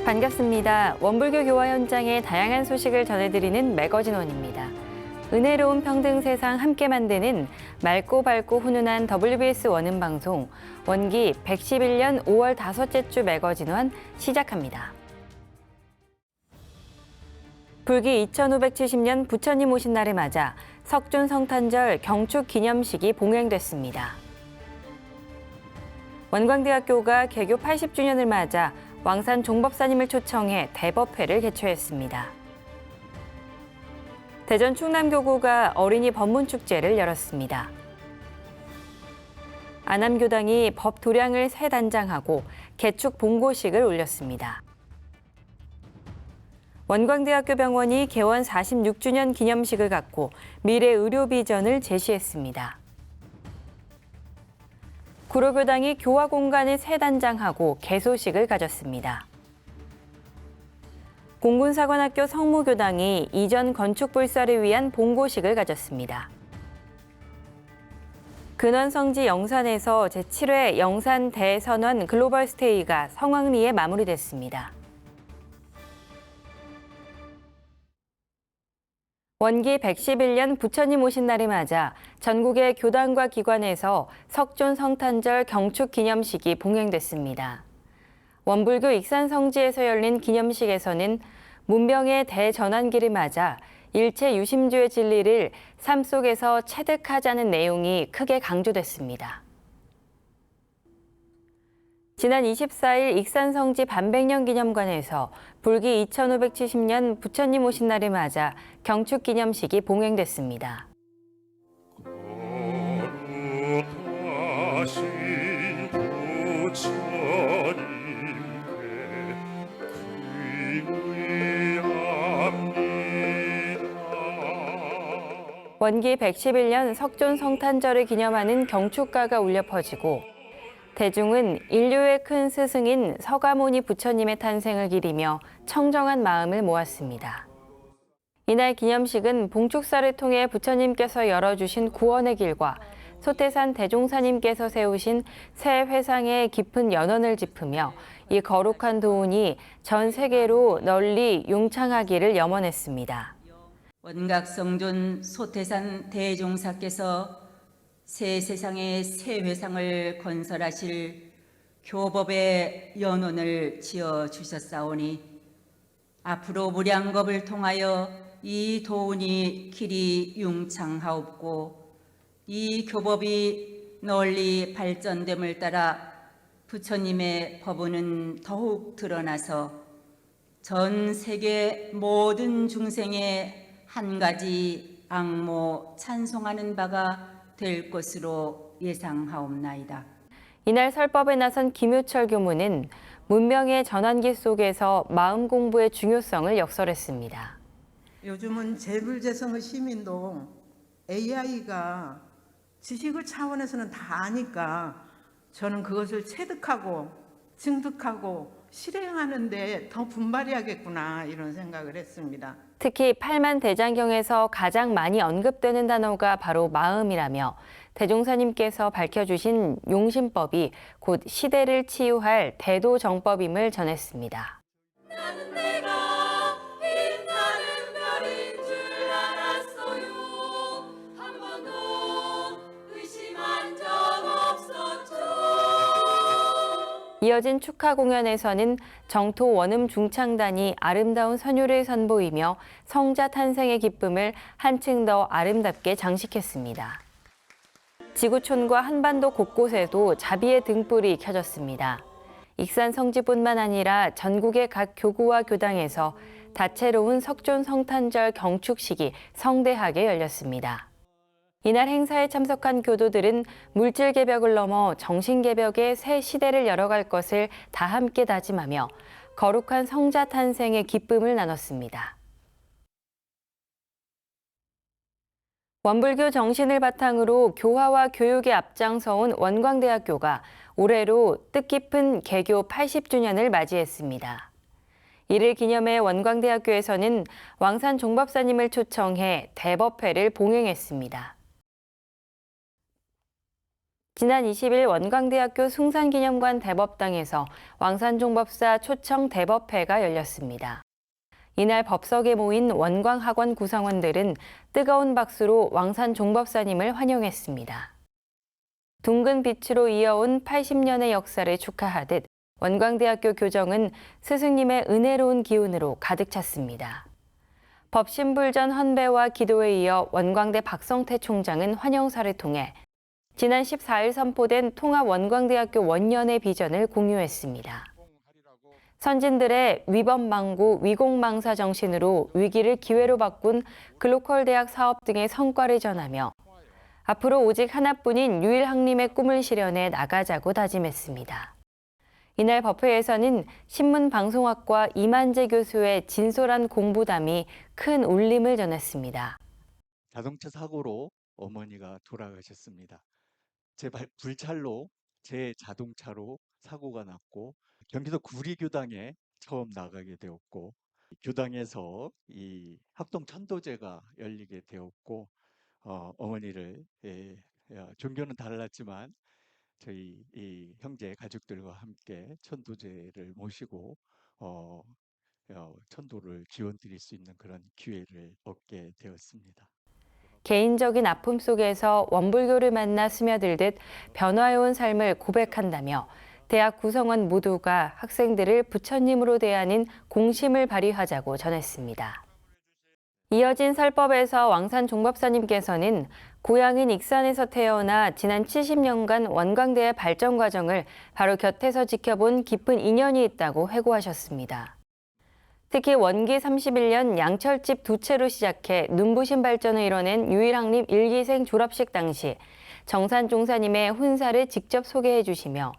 반갑습니다. 원불교 교화 현장의 다양한 소식을 전해드리는 매거진원입니다. 은혜로운 평등 세상 함께 만드는 맑고 밝고 훈훈한 WBS 원음 방송 원기 111년 5월 5째 주 매거진원 시작합니다. 불기 2570년 부처님 오신 날을 맞아 석존 성탄절 경축 기념식이 봉행됐습니다. 원광대학교가 개교 80주년을 맞아 왕산 종법사님을 초청해 대법회를 개최했습니다. 대전 충남교구가 어린이 법문축제를 열었습니다. 안암교당이 법 도량을 새 단장하고 개축 봉고식을 올렸습니다. 원광대학교 병원이 개원 46주년 기념식을 갖고 미래 의료 비전을 제시했습니다. 구로교당이 교화 공간을 새 단장하고 개소식을 가졌습니다. 공군사관학교 성모교당이 이전 건축 불사를 위한 봉고식을 가졌습니다. 근원성지 영산에서 제7회 영산 대선원 글로벌 스테이가 성황리에 마무리됐습니다. 원기 111년 부처님 오신 날을 맞아 전국의 교단과 기관에서 석존 성탄절 경축 기념식이 봉행됐습니다. 원불교 익산성지에서 열린 기념식에서는 문명의 대전환기를 맞아 일체 유심주의 진리를 삶 속에서 체득하자는 내용이 크게 강조됐습니다. 지난 24일 익산성지 반백년 기념관에서 불기 2570년 부처님 오신 날을 맞아 경축 기념식이 봉행됐습니다. 거룩하신 부처님께 귀의합니다. 원기 111년 석존 성탄절을 기념하는 경축가가 울려 퍼지고 대중은 인류의 큰 스승인 서가모니 부처님의 탄생을 기리며 청정한 마음을 모았습니다. 이날 기념식은 봉축사를 통해 부처님께서 열어주신 구원의 길과 소태산 대종사님께서 세우신 새 회상의 깊은 연원을 짚으며 이 거룩한 도운이 전 세계로 널리 용창하기를 염원했습니다. 원각성존 소태산 대종사께서 새 세상의 새 회상을 건설하실 교법의 연원을 지어 주셨사오니 앞으로 무량겁을 통하여 이 도운이 길이 융창하옵고 이 교법이 널리 발전됨을 따라 부처님의 법문은 더욱 드러나서 전 세계 모든 중생의 한 가지 악모 찬송하는 바가 될 것으로 예상하옵나이다. 이날 설법에 나선 김효철 교무는 문명의 전환기 속에서 마음 공부의 중요성을 역설했습니다. 요즘은 재불재성의 시민도 AI가 지식을 차원에서는 다 아니까 저는 그것을 체득하고 증득하고 실행하는 데 더 분발해야겠구나 이런 생각을 했습니다. 특히 팔만대장경에서 가장 많이 언급되는 단어가 바로 마음이라며 대종사님께서 밝혀주신 용심법이 곧 시대를 치유할 대도정법임을 전했습니다. 나는 내가 빛나는 별인 줄 알았어요. 한 번도 의심한 적 없었죠. 이어진 축하 공연에서는 정토 원음 중창단이 아름다운 선율을 선보이며 성자 탄생의 기쁨을 한층 더 아름답게 장식했습니다. 지구촌과 한반도 곳곳에도 자비의 등불이 켜졌습니다. 익산 성지뿐만 아니라 전국의 각 교구와 교당에서 다채로운 석존 성탄절 경축식이 성대하게 열렸습니다. 이날 행사에 참석한 교도들은 물질 개벽을 넘어 정신 개벽의 새 시대를 열어갈 것을 다 함께 다짐하며 거룩한 성자 탄생의 기쁨을 나눴습니다. 원불교 정신을 바탕으로 교화와 교육에 앞장서온 원광대학교가 올해로 뜻깊은 개교 80주년을 맞이했습니다. 이를 기념해 원광대학교에서는 왕산 종법사님을 초청해 대법회를 봉행했습니다. 지난 20일 원광대학교 숭산기념관 대법당에서 왕산종법사 초청 대법회가 열렸습니다. 이날 법석에 모인 원광학원 구성원들은 뜨거운 박수로 왕산종법사님을 환영했습니다. 둥근 빛으로 이어온 80년의 역사를 축하하듯 원광대학교 교정은 스승님의 은혜로운 기운으로 가득 찼습니다. 법신불전 헌배와 기도에 이어 원광대 박성태 총장은 환영사를 통해 지난 14일 선포된 통합원광대학교 원년의 비전을 공유했습니다. 선진들의 위법망구, 위공망사 정신으로 위기를 기회로 바꾼 글로컬 대학 사업 등의 성과를 전하며 앞으로 오직 하나뿐인 유일학림의 꿈을 실현해 나가자고 다짐했습니다. 이날 법회에서는 신문방송학과 이만재 교수의 진솔한 공부담이 큰 울림을 전했습니다. 자동차 사고로 어머니가 돌아가셨습니다. 제 불찰로 제 자동차로 사고가 났고 경기도 구리교당에 처음 나가게 되었고 교당에서 이 합동천도제가 열리게 되었고 어머니를 종교는 달랐지만 저희 이 형제 가족들과 함께 천도제를 모시고 천도를 기원 드릴 수 있는 그런 기회를 얻게 되었습니다. 개인적인 아픔 속에서 원불교를 만나 스며들듯 변화해온 삶을 고백한다며 대학 구성원 모두가 학생들을 부처님으로 대하는 공심을 발휘하자고 전했습니다. 이어진 설법에서 왕산 종법사님께서는 고향인 익산에서 태어나 지난 70년간 원광대의 발전 과정을 바로 곁에서 지켜본 깊은 인연이 있다고 회고하셨습니다. 특히 원기 31년 양철집 두 채로 시작해 눈부신 발전을 이뤄낸 유일학림 1기생 졸업식 당시 정산 종사님의 훈사를 직접 소개해 주시며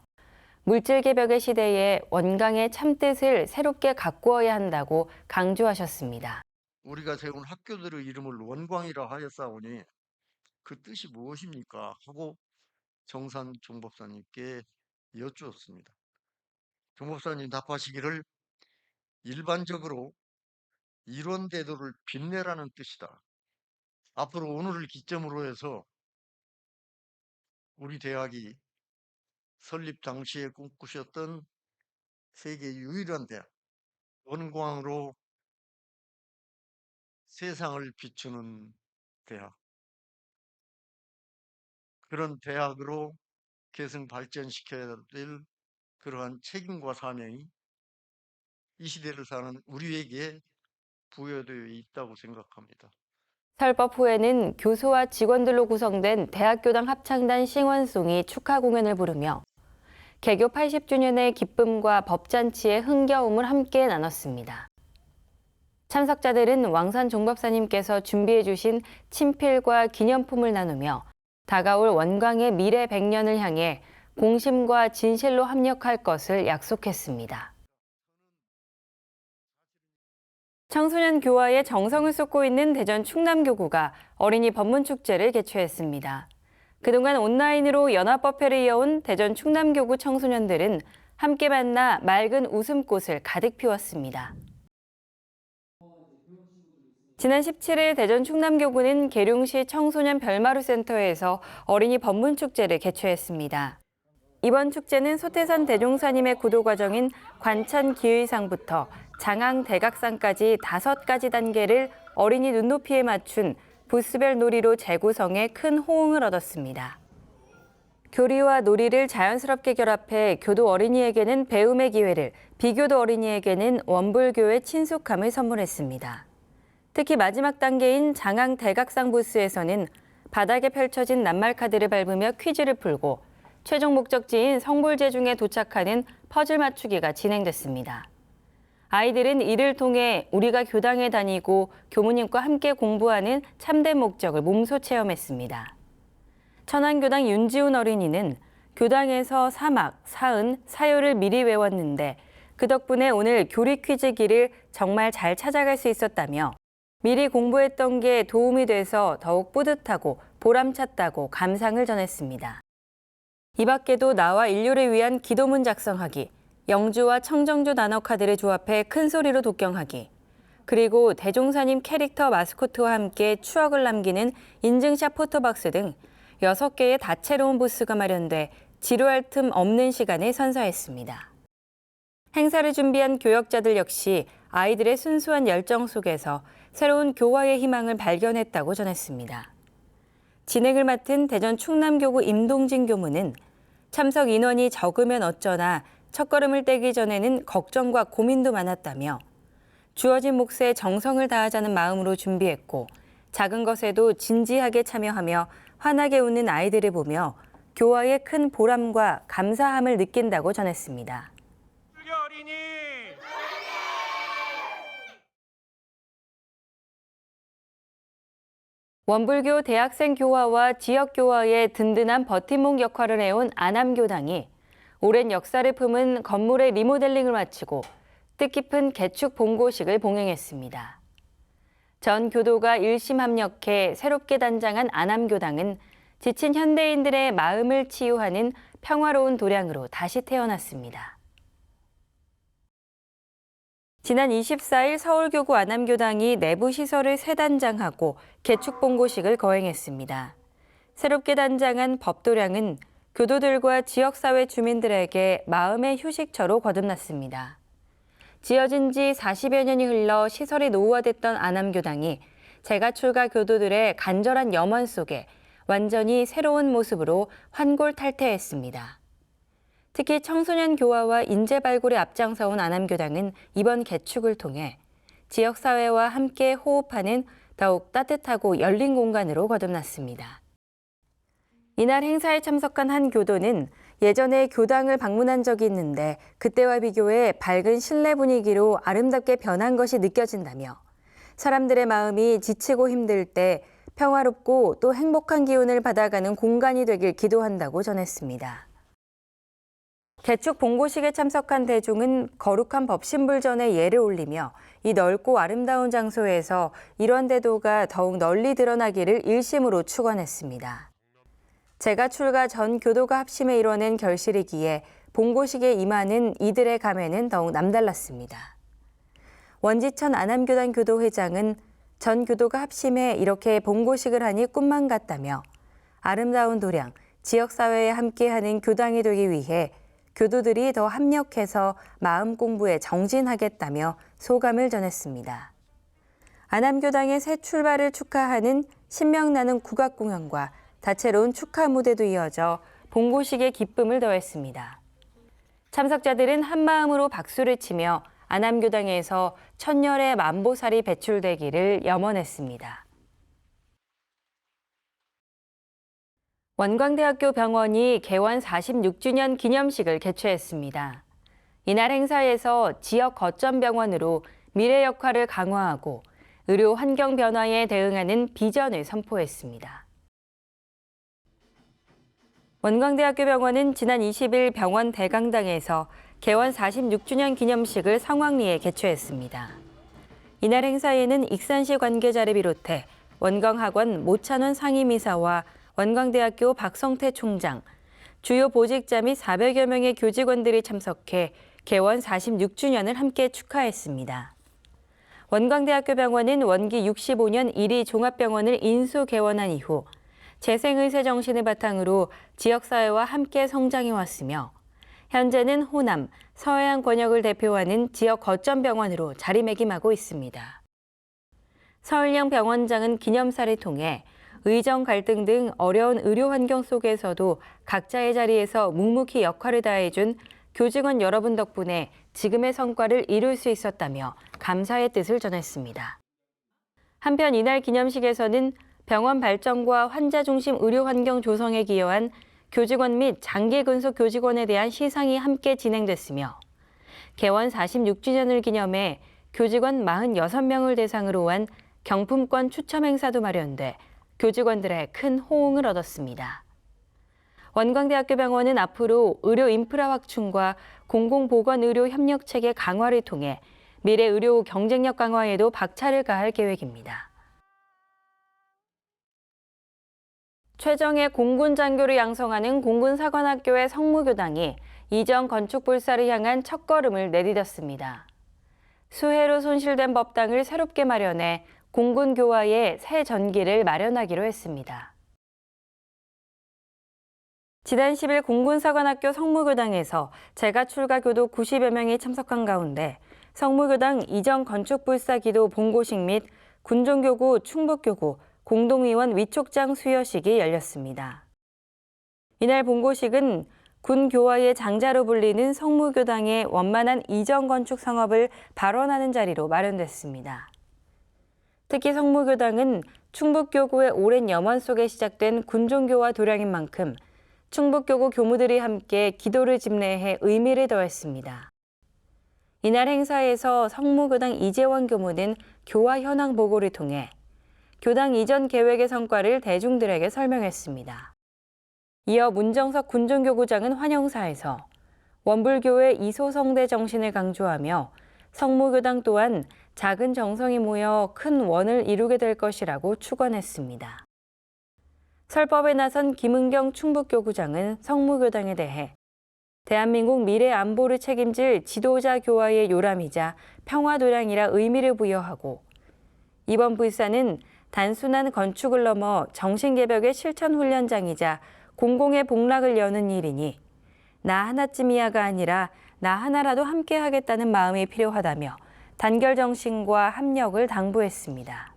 물질개벽의 시대에 원광의 참뜻을 새롭게 가꾸어야 한다고 강조하셨습니다. 우리가 세운 학교들의 이름을 원광이라 하였사오니 그 뜻이 무엇입니까? 하고 정산 종법사님께 여쭈었습니다. 종법사님 답하시기를 일반적으로 이론대도를 빛내라는 뜻이다. 앞으로 오늘을 기점으로 해서 우리 대학이 설립 당시에 꿈꾸셨던 세계 유일한 대학, 원광으로 세상을 비추는 대학, 그런 대학으로 계승 발전시켜야 될 그러한 책임과 사명이 이 시대를 사는 우리에게 부여되어 있다고 생각합니다. 설법 후에는 교수와 직원들로 구성된 대학교당 합창단 싱원송이 축하 공연을 부르며 개교 80주년의 기쁨과 법잔치의 흥겨움을 함께 나눴습니다. 참석자들은 왕산 종법사님께서 준비해 주신 친필과 기념품을 나누며 다가올 원광의 미래 100년을 향해 공심과 진실로 합력할 것을 약속했습니다. 청소년 교화에 정성을 쏟고 있는 대전 충남교구가 어린이 법문축제를 개최했습니다. 그동안 온라인으로 연합법회를 이어온 대전 충남교구 청소년들은 함께 만나 맑은 웃음꽃을 가득 피웠습니다. 지난 17일 대전 충남교구는 계룡시 청소년 별마루센터에서 어린이 법문축제를 개최했습니다. 이번 축제는 소태산 대종사님의 구도 과정인 관천기의상부터 장항대각상까지 5가지 단계를 어린이 눈높이에 맞춘 부스별 놀이로 재구성해 큰 호응을 얻었습니다. 교리와 놀이를 자연스럽게 결합해 교도 어린이에게는 배움의 기회를, 비교도 어린이에게는 원불교의 친숙함을 선물했습니다. 특히 마지막 단계인 장항대각상 부스에서는 바닥에 펼쳐진 낱말카드를 밟으며 퀴즈를 풀고 최종 목적지인 성불제중에 도착하는 퍼즐 맞추기가 진행됐습니다. 아이들은 이를 통해 우리가 교당에 다니고 교무님과 함께 공부하는 참된 목적을 몸소 체험했습니다. 천안교당 윤지훈 어린이는 교당에서 사막, 사은, 사요를 미리 외웠는데 그 덕분에 오늘 교리 퀴즈기를 정말 잘 찾아갈 수 있었다며 미리 공부했던 게 도움이 돼서 더욱 뿌듯하고 보람찼다고 감상을 전했습니다. 이 밖에도 나와 인류를 위한 기도문 작성하기, 영주와 청정주 단어카드를 조합해 큰 소리로 독경하기, 그리고 대종사님 캐릭터 마스코트와 함께 추억을 남기는 인증샷 포토박스 등 6개의 다채로운 부스가 마련돼 지루할 틈 없는 시간을 선사했습니다. 행사를 준비한 교역자들 역시 아이들의 순수한 열정 속에서 새로운 교화의 희망을 발견했다고 전했습니다. 진행을 맡은 대전 충남교구 임동진 교무는 참석 인원이 적으면 어쩌나 첫걸음을 떼기 전에는 걱정과 고민도 많았다며 주어진 몫에 정성을 다하자는 마음으로 준비했고 작은 것에도 진지하게 참여하며 환하게 웃는 아이들을 보며 교화의 큰 보람과 감사함을 느낀다고 전했습니다. 원불교 대학생 교화와 지역 교화의 든든한 버팀목 역할을 해온 안암교당이 오랜 역사를 품은 건물의 리모델링을 마치고 뜻깊은 개축 봉고식을 봉행했습니다. 전 교도가 일심 합력해 새롭게 단장한 안암교당은 지친 현대인들의 마음을 치유하는 평화로운 도량으로 다시 태어났습니다. 지난 24일 서울교구 안암교당이 내부 시설을 새 단장하고 개축 봉고식을 거행했습니다. 새롭게 단장한 법도량은 교도들과 지역사회 주민들에게 마음의 휴식처로 거듭났습니다. 지어진 지 40여 년이 흘러 시설이 노후화됐던 안암교당이 재가출가 교도들의 간절한 염원 속에 완전히 새로운 모습으로 환골탈태했습니다. 특히 청소년 교화와 인재 발굴에 앞장서온 안암교당은 이번 개축을 통해 지역사회와 함께 호흡하는 더욱 따뜻하고 열린 공간으로 거듭났습니다. 이날 행사에 참석한 한 교도는 예전에 교당을 방문한 적이 있는데 그때와 비교해 밝은 실내 분위기로 아름답게 변한 것이 느껴진다며 사람들의 마음이 지치고 힘들 때 평화롭고 또 행복한 기운을 받아가는 공간이 되길 기도한다고 전했습니다. 개축 봉고식에 참석한 대중은 거룩한 법신불전에 예를 올리며 이 넓고 아름다운 장소에서 이런 대도가 더욱 널리 드러나기를 일심으로 축원했습니다. 재가출가 전 교도가 합심해 이뤄낸 결실이기에 봉고식에 임하는 이들의 감회는 더욱 남달랐습니다. 원지천 안암교단 교도회장은 전 교도가 합심해 이렇게 봉고식을 하니 꿈만 같다며 아름다운 도량, 지역사회에 함께하는 교당이 되기 위해 교도들이 더 합력해서 마음 공부에 정진하겠다며 소감을 전했습니다. 안암교당의 새 출발을 축하하는 신명나는 국악공연과 다채로운 축하 무대도 이어져 봉고식의 기쁨을 더했습니다. 참석자들은 한마음으로 박수를 치며 안암교당에서 천열의 만보살이 배출되기를 염원했습니다. 원광대학교 병원이 개원 46주년 기념식을 개최했습니다. 이날 행사에서 지역 거점 병원으로 미래 역할을 강화하고 의료 환경 변화에 대응하는 비전을 선포했습니다. 원광대학교 병원은 지난 20일 병원 대강당에서 개원 46주년 기념식을 성황리에 개최했습니다. 이날 행사에는 익산시 관계자를 비롯해 원광학원 모찬원 상임이사와 원광대학교 박성태 총장, 주요 보직자 및 400여 명의 교직원들이 참석해 개원 46주년을 함께 축하했습니다. 원광대학교 병원은 원기 65년 1위 종합병원을 인수 개원한 이후 재생의세 정신을 바탕으로 지역사회와 함께 성장해왔으며 현재는 호남, 서해안 권역을 대표하는 지역 거점병원으로 자리매김하고 있습니다. 서울영 병원장은 기념사를 통해 의정 갈등 등 어려운 의료 환경 속에서도 각자의 자리에서 묵묵히 역할을 다해준 교직원 여러분 덕분에 지금의 성과를 이룰 수 있었다며 감사의 뜻을 전했습니다. 한편 이날 기념식에서는 병원 발전과 환자 중심 의료 환경 조성에 기여한 교직원 및 장기 근속 교직원에 대한 시상이 함께 진행됐으며 개원 46주년을 기념해 교직원 46명을 대상으로 한 경품권 추첨 행사도 마련돼 교직원들의 큰 호응을 얻었습니다. 원광대학교 병원은 앞으로 의료 인프라 확충과 공공보건의료 협력체계 강화를 통해 미래 의료 경쟁력 강화에도 박차를 가할 계획입니다. 최정예 공군장교를 양성하는 공군사관학교의 성무교당이 이전 건축불사를 향한 첫걸음을 내디뎠습니다. 수해로 손실된 법당을 새롭게 마련해 공군교화에 새 전기를 마련하기로 했습니다. 지난 10일 공군사관학교 성무교당에서 재가 출가 교도 90여 명이 참석한 가운데 성무교당 이전 건축불사기도 본고식 및 군종교구 충북교구 공동위원 위촉장 수여식이 열렸습니다. 이날 본고식은 군 교화의 장자로 불리는 성무교당의 원만한 이전 건축 성업을 발언하는 자리로 마련됐습니다. 특히 성무교당은 충북교구의 오랜 염원 속에 시작된 군종교화 도량인 만큼 충북교구 교무들이 함께 기도를 집례해 의미를 더했습니다. 이날 행사에서 성무교당 이재원 교무는 교화 현황 보고를 통해 교당 이전 계획의 성과를 대중들에게 설명했습니다. 이어 문정석 군종교구장은 환영사에서 원불교의 이소성대 정신을 강조하며 성무교당 또한 작은 정성이 모여 큰 원을 이루게 될 것이라고 축원했습니다. 설법에 나선 김은경 충북교구장은 성무교당에 대해 대한민국 미래 안보를 책임질 지도자 교화의 요람이자 평화도량이라 의미를 부여하고 이번 불사는 단순한 건축을 넘어 정신개벽의 실천훈련장이자 공공의 복락을 여는 일이니 나 하나쯤이야가 아니라 나 하나라도 함께 하겠다는 마음이 필요하다며 단결 정신과 합력을 당부했습니다.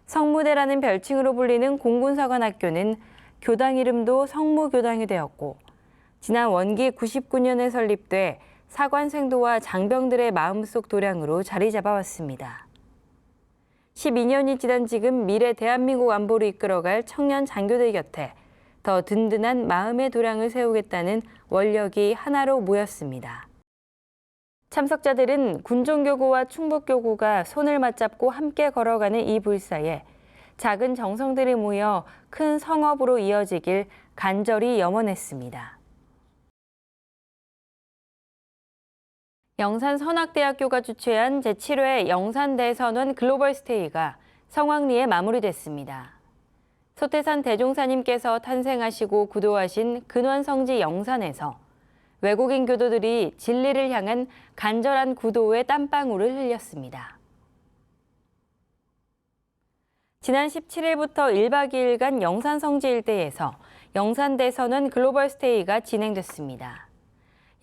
성무대라는 별칭으로 불리는 공군사관학교는 교당 이름도 성무교당이 되었고 지난 원기 99년에 설립돼 사관생도와 장병들의 마음속 도량으로 자리 잡아왔습니다. 12년이 지난 지금 미래 대한민국 안보를 이끌어갈 청년 장교들 곁에 더 든든한 마음의 도량을 세우겠다는 원력이 하나로 모였습니다. 참석자들은 군종교구와 충북교구가 손을 맞잡고 함께 걸어가는 이 불사에 작은 정성들이 모여 큰 성업으로 이어지길 간절히 염원했습니다. 영산선악대학교가 주최한 제7회 영산대선원 글로벌스테이가 성황리에 마무리됐습니다. 소태산 대종사님께서 탄생하시고 구도하신 근원성지 영산에서 외국인 교도들이 진리를 향한 간절한 구도의 땀방울을 흘렸습니다. 지난 17일부터 1박 2일간 영산성지 일대에서 영산대선원 글로벌스테이가 진행됐습니다.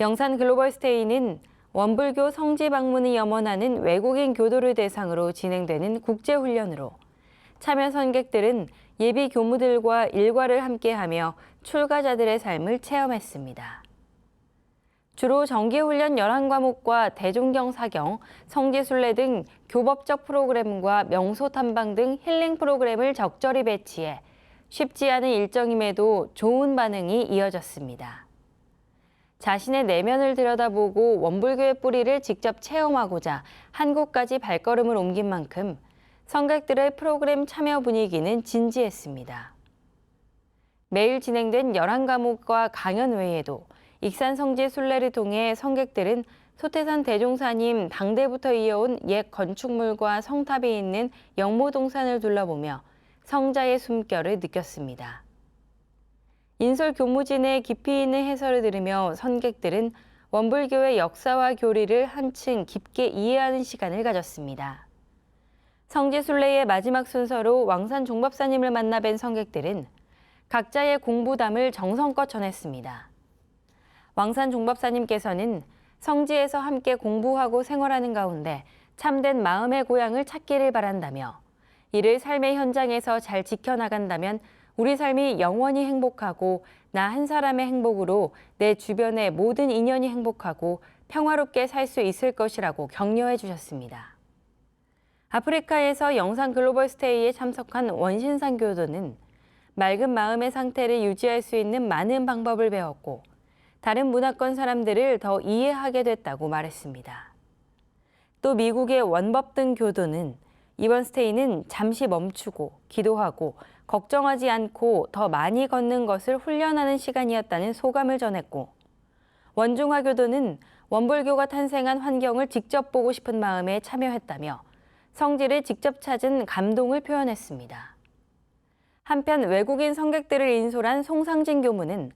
영산 글로벌스테이는 원불교 성지 방문을 염원하는 외국인 교도를 대상으로 진행되는 국제훈련으로 참여 선객들은 예비 교무들과 일과를 함께하며 출가자들의 삶을 체험했습니다. 주로 정기훈련 11과목과 대종경 사경, 성지순례 등 교법적 프로그램과 명소 탐방 등 힐링 프로그램을 적절히 배치해 쉽지 않은 일정임에도 좋은 반응이 이어졌습니다. 자신의 내면을 들여다보고 원불교의 뿌리를 직접 체험하고자 한국까지 발걸음을 옮긴 만큼 선객들의 프로그램 참여 분위기는 진지했습니다. 매일 진행된 11과목과 강연 외에도 익산성지 순례를 통해 선객들은 소태산 대종사님 당대부터 이어온 옛 건축물과 성탑이 있는 영모동산을 둘러보며 성자의 숨결을 느꼈습니다. 인솔 교무진의 깊이 있는 해설을 들으며 선객들은 원불교의 역사와 교리를 한층 깊게 이해하는 시간을 가졌습니다. 성지순례의 마지막 순서로 왕산 종법사님을 만나 뵌 선객들은 각자의 공부담을 정성껏 전했습니다. 왕산 종법사님께서는 성지에서 함께 공부하고 생활하는 가운데 참된 마음의 고향을 찾기를 바란다며 이를 삶의 현장에서 잘 지켜나간다면 우리 삶이 영원히 행복하고 나 한 사람의 행복으로 내 주변의 모든 인연이 행복하고 평화롭게 살 수 있을 것이라고 격려해 주셨습니다. 아프리카에서 영산 글로벌스테이에 참석한 원신상 교도는 맑은 마음의 상태를 유지할 수 있는 많은 방법을 배웠고 다른 문화권 사람들을 더 이해하게 됐다고 말했습니다. 또 미국의 원법등 교도는 이번 스테이는 잠시 멈추고 기도하고 걱정하지 않고 더 많이 걷는 것을 훈련하는 시간이었다는 소감을 전했고 원중화 교도는 원불교가 탄생한 환경을 직접 보고 싶은 마음에 참여했다며 성지를 직접 찾은 감동을 표현했습니다. 한편 외국인 선객들을 인솔한 송상진 교무는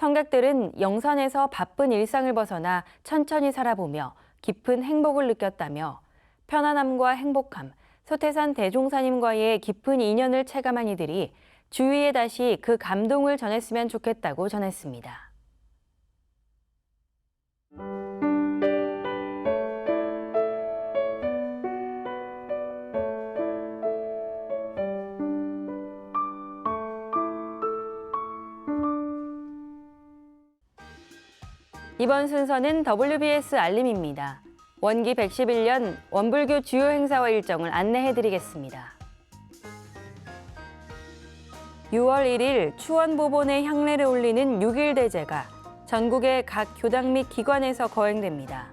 선객들은 영산에서 바쁜 일상을 벗어나 천천히 살아보며 깊은 행복을 느꼈다며 편안함과 행복함, 소태산 대종사님과의 깊은 인연을 체감한 이들이 주위에 다시 그 감동을 전했으면 좋겠다고 전했습니다. 이번 순서는 WBS 알림입니다. 원기 111년 원불교 주요 행사와 일정을 안내해드리겠습니다. 6월 1일 추원보본에 향례를 올리는 6.1 대제가 전국의 각 교당 및 기관에서 거행됩니다.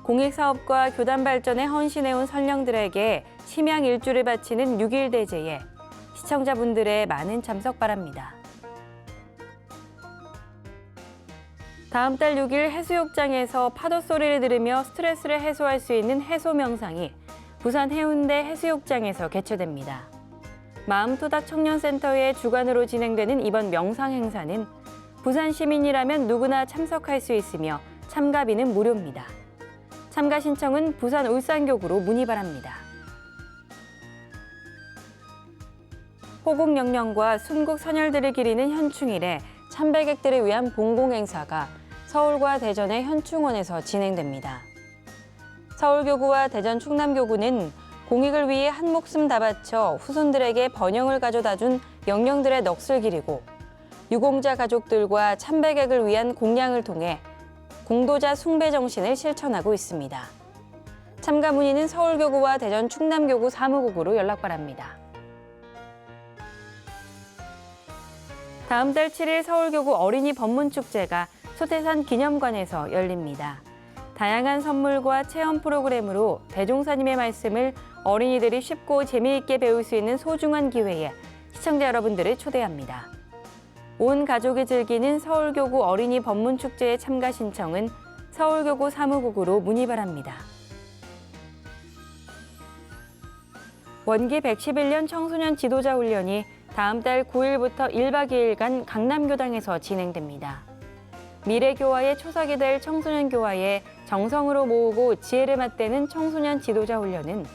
공익사업과 교단 발전에 헌신해온 선령들에게 심양 일주를 바치는 6.1 대제에 시청자분들의 많은 참석 바랍니다. 다음 달 6일 해수욕장에서 파도 소리를 들으며 스트레스를 해소할 수 있는 해소 명상이 부산 해운대 해수욕장에서 개최됩니다. 마음토닥 청년센터의 주관으로 진행되는 이번 명상 행사는 부산 시민이라면 누구나 참석할 수 있으며 참가비는 무료입니다. 참가 신청은 부산 울산교구로 문의 바랍니다. 호국 영령과 순국 선열들을 기리는 현충일에 참배객들을 위한 봉공행사가 서울과 대전의 현충원에서 진행됩니다. 서울교구와 대전 충남교구는 공익을 위해 한 목숨 다 바쳐 후손들에게 번영을 가져다 준 영령들의 넋을 기리고 유공자 가족들과 참배객을 위한 공양을 통해 공도자 숭배 정신을 실천하고 있습니다. 참가 문의는 서울교구와 대전 충남교구 사무국으로 연락 바랍니다. 다음 달 7일 서울교구 어린이 법문축제가 소태산 기념관에서 열립니다. 다양한 선물과 체험 프로그램으로 대종사님의 말씀을 어린이들이 쉽고 재미있게 배울 수 있는 소중한 기회에 시청자 여러분들을 초대합니다. 온 가족이 즐기는 서울교구 어린이 법문축제에 참가 신청은 서울교구 사무국으로 문의 바랍니다. 원기 111년 청소년 지도자 훈련이 다음 달 9일부터 1박 2일간 강남교당에서 진행됩니다. 미래교화의 초석이 될 청소년교화에 정성으로 모으고 지혜를 맞대는 청소년 지도자 훈련은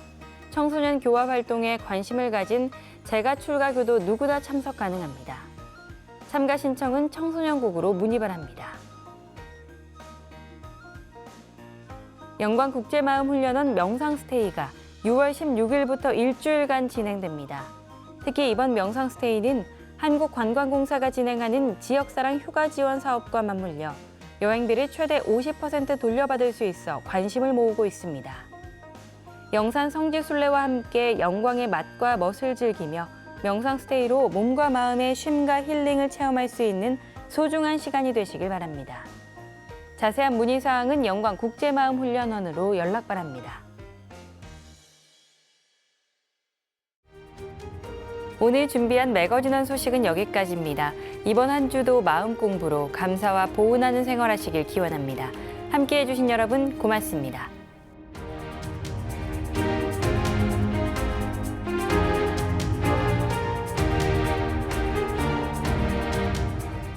청소년 교화 활동에 관심을 가진 재가 출가교도 누구나 참석 가능합니다. 참가 신청은 청소년국으로 문의 바랍니다. 영광국제마음훈련원 명상스테이가 6월 16일부터 일주일간 진행됩니다. 특히 이번 명상스테이는 한국관광공사가 진행하는 지역사랑 휴가 지원 사업과 맞물려 여행비를 최대 50% 돌려받을 수 있어 관심을 모으고 있습니다. 영산 성지순례와 함께 영광의 맛과 멋을 즐기며 명상스테이로 몸과 마음의 쉼과 힐링을 체험할 수 있는 소중한 시간이 되시길 바랍니다. 자세한 문의사항은 영광국제마음훈련원으로 연락 바랍니다. 오늘 준비한 매거진원 소식은 여기까지입니다. 이번 한 주도 마음 공부로 감사와 보은하는 생활하시길 기원합니다. 함께해 주신 여러분 고맙습니다.